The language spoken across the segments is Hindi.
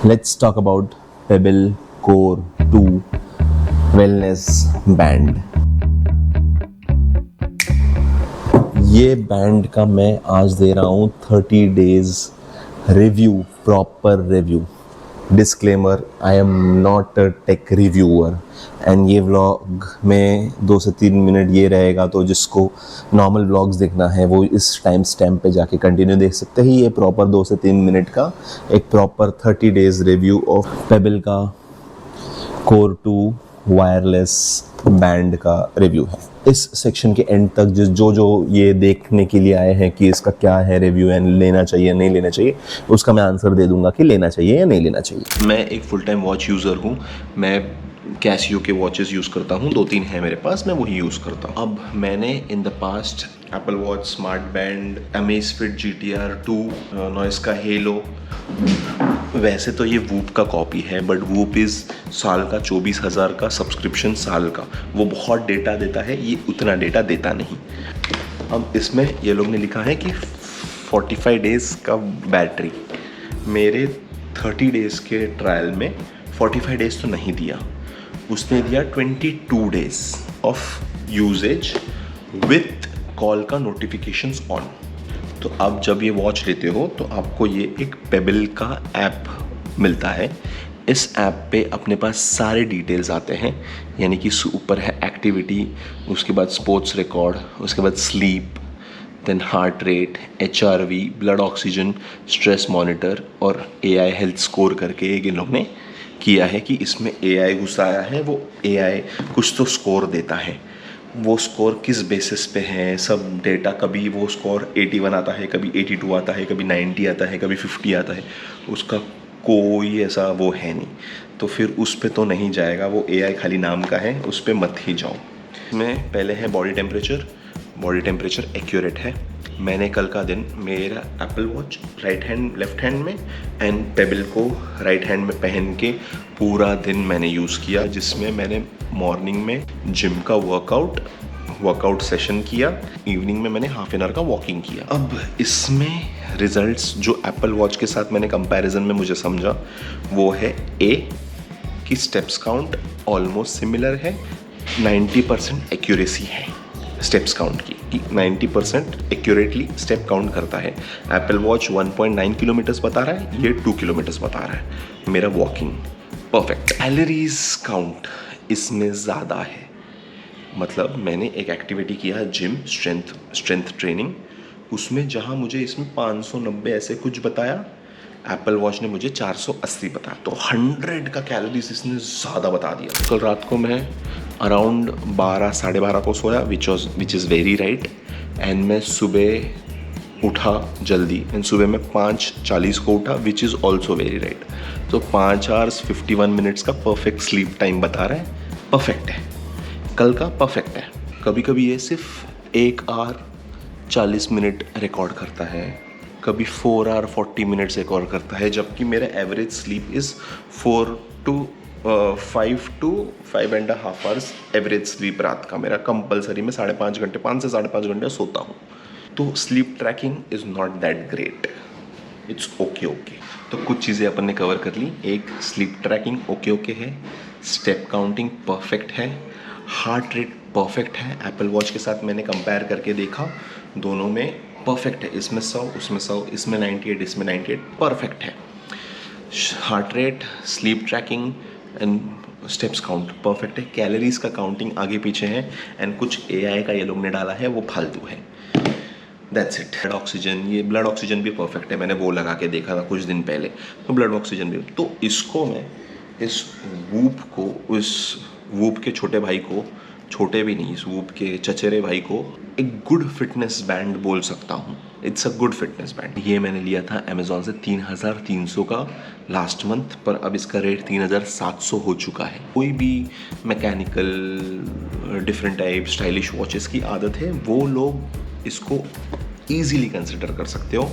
Let's talk about Pebble Core 2 Wellness Band. ये बैंड का मैं आज दे रहा हूँ 30 days review, proper review. Disclaimer, I am not a tech reviewer and ये व्लॉग में 2 से 3 मिनट ये रहेगा, तो जिसको नॉर्मल व्लॉग्स देखना है वो इस टाइम स्टैम्प पे जाके कंटिन्यू देख सकते हैं. ये प्रॉपर 2 से 3 मिनट का एक proper 30 days review of payable का कोर 2 वायरलेस बैंड का रिव्यू है. इस सेक्शन के एंड तक जो ये देखने के लिए आए हैं कि इसका क्या है रिव्यू एंड लेना चाहिए नहीं लेना चाहिए, उसका मैं आंसर दे दूंगा कि लेना चाहिए या नहीं लेना चाहिए. मैं एक फुल टाइम वॉच यूज़र हूँ. मैं कैसियो के वॉचेस यूज़ करता हूँ, 2-3 हैं मेरे पास, मैं वही यूज़ करता हूँ. अब मैंने in the past Apple watch, smart band, Amazfit GTR 2, noise का हेलो. वैसे तो ये वूप का कॉपी है, बट वूप इज़ साल का 24,000 का सब्सक्रिप्शन साल का. वो बहुत डेटा देता है, ये उतना डेटा देता नहीं. अब इसमें ये लोग ने लिखा है कि 45 डेज़ का बैटरी. मेरे 30 डेज़ के ट्रायल में 45 डेज़ तो नहीं दिया, उसने दिया 22 days of usages with call का नोटिफिकेशंस ऑन. तो अब जब ये वॉच लेते हो तो आपको ये एक पेबल का ऐप मिलता है. इस ऐप पे अपने पास सारे डिटेल्स आते हैं, यानी कि ऊपर है एक्टिविटी, उसके बाद स्पोर्ट्स रिकॉर्ड, उसके बाद sleep, then heart rate, HRV, blood oxygen, stress monitor और AI हेल्थ स्कोर करके एक इन लोग ने किया है कि इसमें AI घुसाया है. वो AI कुछ तो स्कोर देता है. वो स्कोर किस बेसिस पे है, सब डेटा. कभी वो स्कोर 81 आता है, कभी 82 आता है, कभी 90 आता है, कभी 50 आता है. उसका कोई ऐसा वो है नहीं, तो फिर उस पे तो नहीं जाएगा. वो AI खाली नाम का है, उस पे मत ही जाओ. इसमें पहले है बॉडी टेम्परेचर एक्यूरेट है. मैंने कल का दिन मेरा Apple watch right hand left hand में एंड पेबल को राइट हैंड में पहन के पूरा दिन मैंने यूज़ किया, जिसमें मैंने मॉर्निंग में जिम का वर्कआउट सेशन किया, इवनिंग में मैंने हाफ एन आवर का वॉकिंग किया. अब इसमें रिजल्ट्स जो एप्पल वॉच के साथ मैंने कंपैरिजन में मुझे समझा वो है कि स्टेप्स काउंट ऑलमोस्ट सिमिलर है, 90% एक्यूरेसी है स्टेप्स काउंट की, 90% एक्यूरेटली स्टेप काउंट करता है. एप्पल वॉच 1.9 किलोमीटर्स बता रहा है, ये 2 किलोमीटर्स बता रहा है. मेरा वॉकिंग परफेक्ट. कैलोरीज काउंट इसमें ज़्यादा है. मतलब मैंने एक एक्टिविटी किया जिम स्ट्रेंथ ट्रेनिंग, उसमें जहाँ मुझे इसमें 590 ऐसे कुछ बताया, एप्पल वॉच ने मुझे 480 बताया. तो 100 का कैलोरीज इसने ज़्यादा बता दिया. कल रात को मैं अराउंड 12-साढ़े 12 को सोया, which is very right. And मैं सुबह उठा जल्दी, एंड सुबह मैं 5:40 को उठा, which is also very right. तो 5 आवर्स 51 मिनट्स का परफेक्ट स्लीप टाइम बता रहा है. परफेक्ट है, कल का परफेक्ट है. कभी कभी ये सिर्फ 1 आवर 40 मिनट रिकॉर्ड करता है, कभी 4 आवर 40 मिनट्स रिकॉर्ड करता है, जबकि मेरा average sleep is 5 to 5.5 hours average sleep रात का. मेरा कंपलसरी में 5.5 घंटे, 5 से 5.5 घंटे सोता हूँ. तो sleep tracking is not that great, it's okay. तो कुछ चीज़ें अपन ने कवर कर ली. एक, स्लीप ट्रैकिंग ओके है, स्टेप काउंटिंग परफेक्ट है, हार्ट रेट परफेक्ट है. एप्पल वॉच के साथ मैंने कंपेयर करके देखा, दोनों में परफेक्ट है. इसमें 100, उसमें 100, इसमें 98, इसमें 98, परफेक्ट है. Heart rate, sleep tracking and steps count perfect है. कैलोरीज का काउंटिंग आगे पीछे है, एंड कुछ AI का ये लोग ने डाला है, वो फालतू है. That's it. ब्लड ऑक्सीजन भी परफेक्ट है. मैंने वो लगा के देखा था कुछ दिन पहले, तो ब्लड ऑक्सीजन भी. तो इसको मैं इस वूप के छोटे भाई को, छोटे भी नहीं, इस वूप के चचेरे भाई को एक गुड फिटनेस बैंड बोल सकता हूँ. It's a good fitness band. ये मैंने लिया था अमेजोन से 3,300 का लास्ट मंथ, पर अब इसका रेट 3,700 हो चुका है. कोई भी mechanical different type stylish watches की आदत है, वो लोग इसको ईजीली कंसिडर कर सकते हो.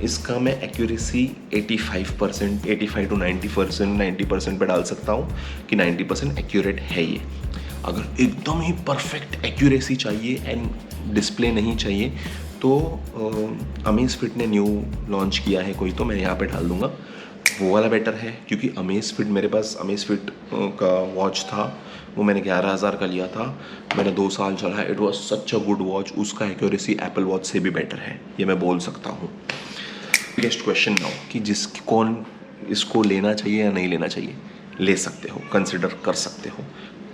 इसका मैं एक्यूरेसी 85%, 85 to 90%, 90% पे डाल सकता हूँ कि 90% एक्यूरेट है ये. अगर एकदम ही परफेक्ट एक्यूरेसी चाहिए एंड डिस्प्ले नहीं चाहिए, तो अमेज़फिट ने न्यू लॉन्च किया है कोई, तो मैं यहाँ पे डाल दूँगा वो वाला बेटर है, क्योंकि अमेज़फिट, मेरे पास अमेज़फिट का वॉच था, वो मैंने 11,000 का लिया था, मैंने 2 साल चलाया, it was such a good watch. उसका एक्यूरेसी एप्पल वॉच से भी बेटर है, ये मैं बोल सकता हूँ। बिगेस्ट क्वेश्चन नाउ कि कौन इसको लेना चाहिए या नहीं लेना चाहिए। ले सकते हो, कंसिडर कर सकते हो,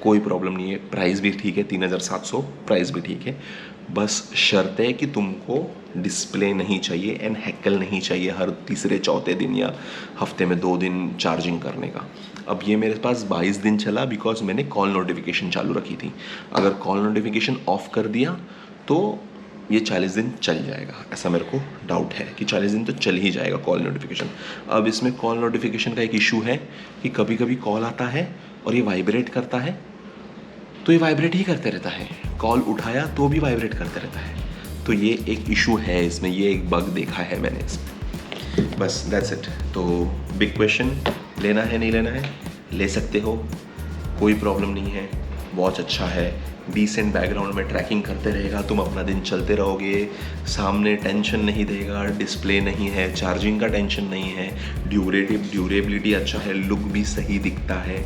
कोई प्रॉब्लम नहीं है। प्राइस भी ठीक है, 3,700 प्राइस भी ठीक है। बस शर्त है कि तुमको डिस्प्ले नहीं चाहिए एंड हैकल नहीं चाहिए हर तीसरे चौथे दिन या हफ्ते में 2 दिन चार्जिंग करने का। अब ये मेरे पास 22 दिन चला बिकॉज मैंने कॉल नोटिफिकेशन चालू रखी थी। अगर कॉल नोटिफिकेशन ऑफ कर दिया तो ये 40 दिन चल जाएगा, ऐसा मेरे को डाउट है कि 40 दिन तो चल ही जाएगा कॉल नोटिफिकेशन। अब इसमें कॉल नोटिफिकेशन का एक इशू है कि कभी कभी कॉल आता है और ये वाइब्रेट करता है, तो ये वाइब्रेट ही करते रहता है, कॉल उठाया तो भी वाइब्रेट करते रहता है। तो ये एक इशू है इसमें, ये एक बग देखा है मैंने इसमें। बस दैट्स इट। तो बिग क्वेश्चन, लेना है नहीं लेना है, ले सकते हो, कोई प्रॉब्लम नहीं है। वॉच अच्छा है, डिसेंट बैकग्राउंड में ट्रैकिंग करते रहेगा, तुम अपना दिन चलते रहोगे, सामने टेंशन नहीं देगा, डिस्प्ले नहीं है, चार्जिंग का टेंशन नहीं है, ड्यूरेबिलिटी अच्छा है, लुक भी सही दिखता है।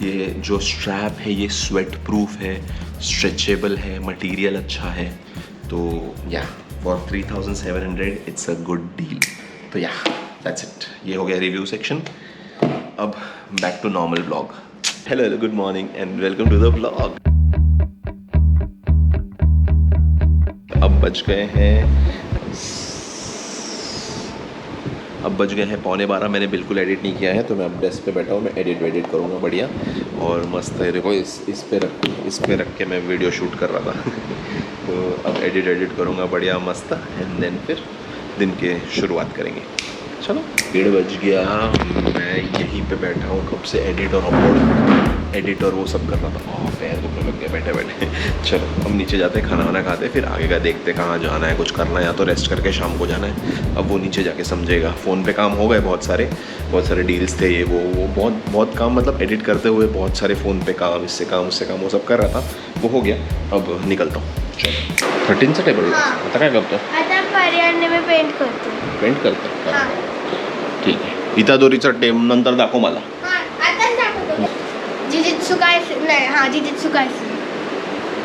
ये जो स्ट्रैप है ये स्वेट प्रूफ है, स्ट्रेचेबल है, मटेरियल अच्छा है। तो yeah for 3,700 it's a good deal. तो या दैट्स इट, ये हो गया रिव्यू सेक्शन। अब back to normal blog. Hello, good morning and welcome to the blog. अब बज गए हैं 11:15। मैंने बिल्कुल एडिट नहीं किया है, तो मैं अब डेस्क पे बैठा हूँ, मैं एडिट करूँगा बढ़िया और मस्त है। देखो इस पे रख के मैं वीडियो शूट कर रहा था तो अब एडिट करूँगा बढ़िया मस्त, एंड देन फिर दिन के शुरुआत करेंगे। चलो 1:30 बज गया, मैं यहीं पे बैठा हूँ कब से, एडिट और वो सब कर रहा था। पैर दुखने लग गया बैठे बैठे। चलो हम नीचे जाते, खाना वाना खाते, फिर आगे का देखते कहाँ जाना है, कुछ करना है या तो रेस्ट करके शाम को जाना है। अब वो नीचे जाके समझेगा। फ़ोन पे काम हो गए बहुत सारे डील्स थे, ये वो बहुत काम, मतलब एडिट करते हुए बहुत सारे फ़ोन पे काम, इससे काम उससे काम, वो सब कर रहा था, वो हो गया। अब निकलता हूँ। चलो 13 चा टेबल आता काय करतो? आता पर्यावरणे में पेंट करतो. पेंट करतो हां. ठीक आहे. इथं दोरीचा टेम नंतर दाखव मला. हां, आताच दाखवतो. जिजित्सु काय नाही, हां जिजित्सु काय.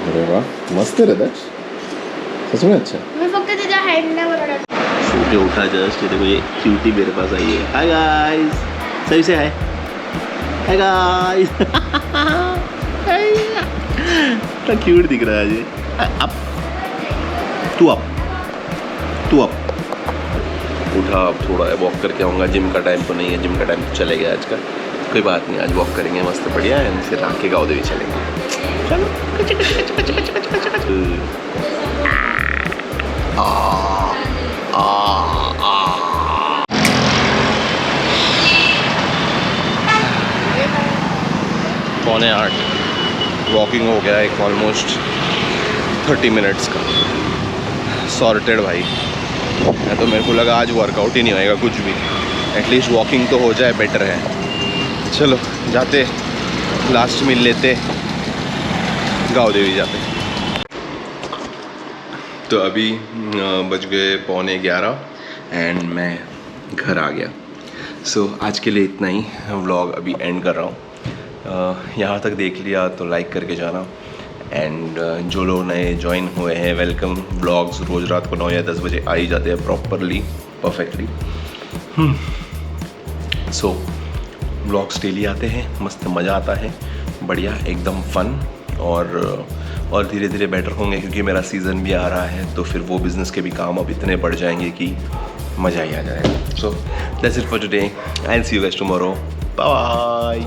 अरे वाह, मस्त है रे दक्ष, सच में अच्छा। मी फक्त त्याच्या हँडला बनवणार. सूर्य उठा जस्ट, देखो ये क्यूटी मेरे पास आई है। हाय गाइस, सही से हाय गाइस। तो क्यूट दिख रहा है ये। अब तू उठा, अब थोड़ा वॉक करके आऊँगा। जिम का टाइम तो नहीं है, जिम का टाइम तो चले गया आज का, कोई बात नहीं, आज वॉक करेंगे मस्त बढ़िया, एंड फिर आके गाँव देवी चलेंगे। चलो पौने 8 वॉकिंग हो गया एक ऑलमोस्ट 30 मिनट्स का। सॉर्टेड भाई, या तो मेरे को लगा आज वर्कआउट ही नहीं होएगा कुछ भी, एटलीस्ट वॉकिंग तो हो जाए, बेटर है। चलो जाते, लास्ट मील लेते, गाँव देवी जाते। तो अभी बज गए पौने 11 एंड मैं घर आ गया। सो आज के लिए इतना ही, व्लॉग अभी एंड कर रहा हूँ। यहाँ तक देख लिया तो लाइक करके जाना, एंड जो लोग नए ज्वाइन हुए हैं वेलकम। व्लॉग्स रोज़ रात को 9 या 10 बजे आ ही जाते हैं प्रॉपरली, परफेक्टली। सो व्लॉग्स डेली आते हैं, मस्त मज़ा आता है, बढ़िया एकदम फन, और धीरे धीरे बेटर होंगे क्योंकि मेरा सीज़न भी आ रहा है, तो फिर वो बिज़नेस के भी काम अब इतने बढ़ जाएंगे कि मज़ा ही आ जाएगा। So that's it for today, I will see you guys tomorrow, bye.